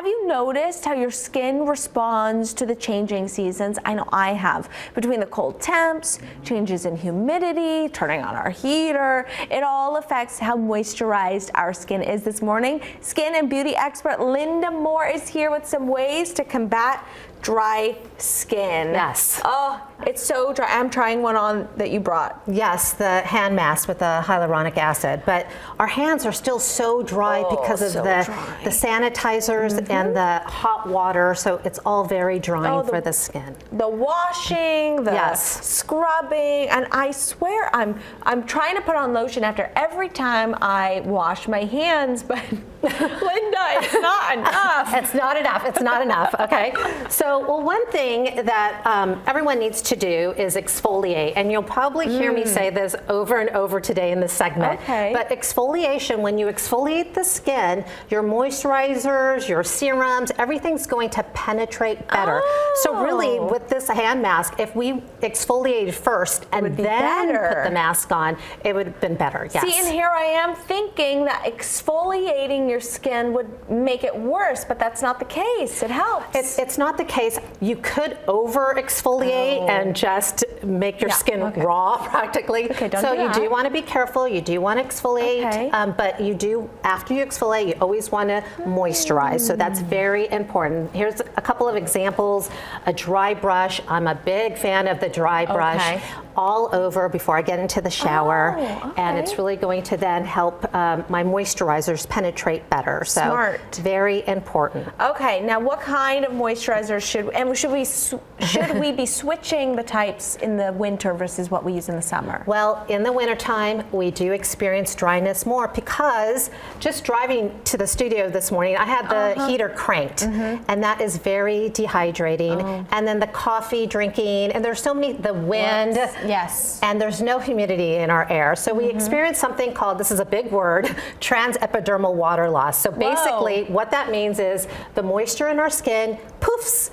you noticed how your skin responds to the changing seasons? I know I have. Between the cold temps, changes in humidity, turning on our heater, it all affects how moisturized our skin is. This morning, skin and beauty expert Lynda Moore is here with some ways to combat dry skin. Yes. Oh, it's so dry. I'm trying one on that you brought. Yes, the hand mask with the hyaluronic acid, but our hands are still so dry because of the sanitizers and the hot water, so it's all very drying for the skin. The washing, the scrubbing, and I swear I'm trying to put on lotion after every time I wash my hands, but Lynda, it's not enough. It's not enough. It's not enough. Okay. So, well, one thing that everyone needs to do is exfoliate, and you'll probably hear me say this over and over today in this segment. Okay. But exfoliation, when you exfoliate the skin, your moisturizers, your serums, everything's going to penetrate better. So really, with this hand mask, if we exfoliated first and then put the mask on, it would have been better. Yes. See, and here I am thinking that exfoliating your skin would make it worse, but that's not the case. It helps. It's not the case. You could over exfoliate and just make your skin raw practically. Okay, so you do want to be careful. You do want to exfoliate, but you do, after you exfoliate, you always want to moisturize. So that's very important. Here's a couple of examples. A dry brush. I'm a big fan of the dry brush. All over before I get into the shower, and it's really going to then help my moisturizers penetrate better. So very important. Okay, now what kind of moisturizers should we be switching the types in the winter versus what we use in the summer? Well, in the wintertime, we do experience dryness more because just driving to the studio this morning, I had the heater cranked, and that is very dehydrating. And then the coffee drinking, and there's so many, the wind. Yes. And there's no humidity in our air. So we experience something called, this is a big word, transepidermal water loss. So basically what that means is the moisture in our skin poofs,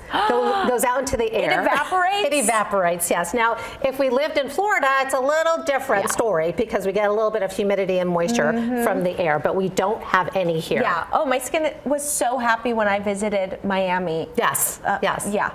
goes out into the air. It evaporates? It evaporates, yes. Now, if we lived in Florida, it's a little different story because we get a little bit of humidity and moisture from the air, but we don't have any here. Yeah. Oh, my skin was so happy when I visited Miami. Yes. Yes. Yeah.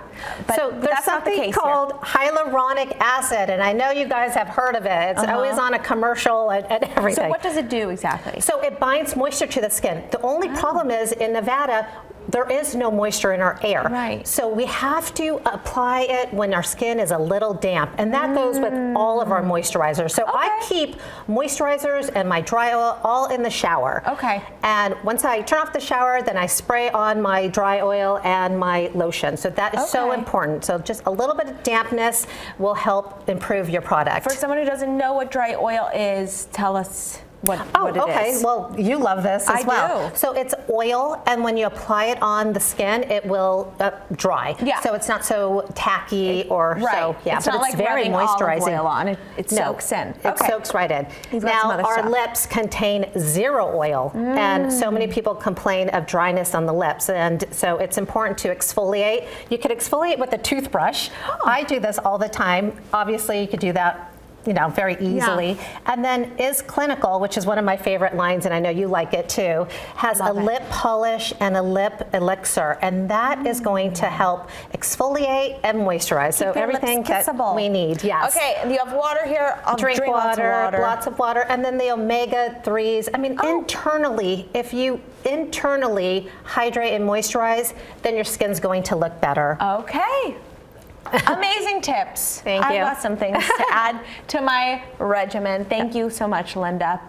So there's something called hyaluronic acid, and I know you guys have heard of it. It's always on a commercial and everything. So what does it do exactly? So it binds moisture to the skin. The only problem is in Nevada, there is no moisture in our air. Right. So we have to apply it when our skin is a little damp. And that goes with all of our moisturizers. So I keep moisturizers and my dry oil all in the shower. Okay. And once I turn off the shower, then I spray on my dry oil and my lotion. So that is so important. So just a little bit of dampness will help improve your product. For someone who doesn't know what dry oil is, tell us what it is. Well, you love this as well. Do. So it's oil, and when you apply it on the skin, it will dry. Yeah. So it's not so tacky or so. Yeah. It's not like very moisturizing. Olive oil on. It soaks in. It soaks right in. Now our lips contain 0 oil, and so many people complain of dryness on the lips, and so it's important to exfoliate. You could exfoliate with a toothbrush. I do this all the time. Obviously, you could do that very easily. And then Is Clinical, which is one of my favorite lines, and I know you like it too, has a lip polish and a lip elixir, and that is going to help exfoliate and moisturize. So everything that we need. Yes. Okay, and you have water here. I'll drink lots of water, and then the omega-3s. I mean, internally, if you internally hydrate and moisturize, then your skin's going to look better. Okay. Amazing tips. Thank you. I've got some things to add to my regimen. Thank you so much, Lynda.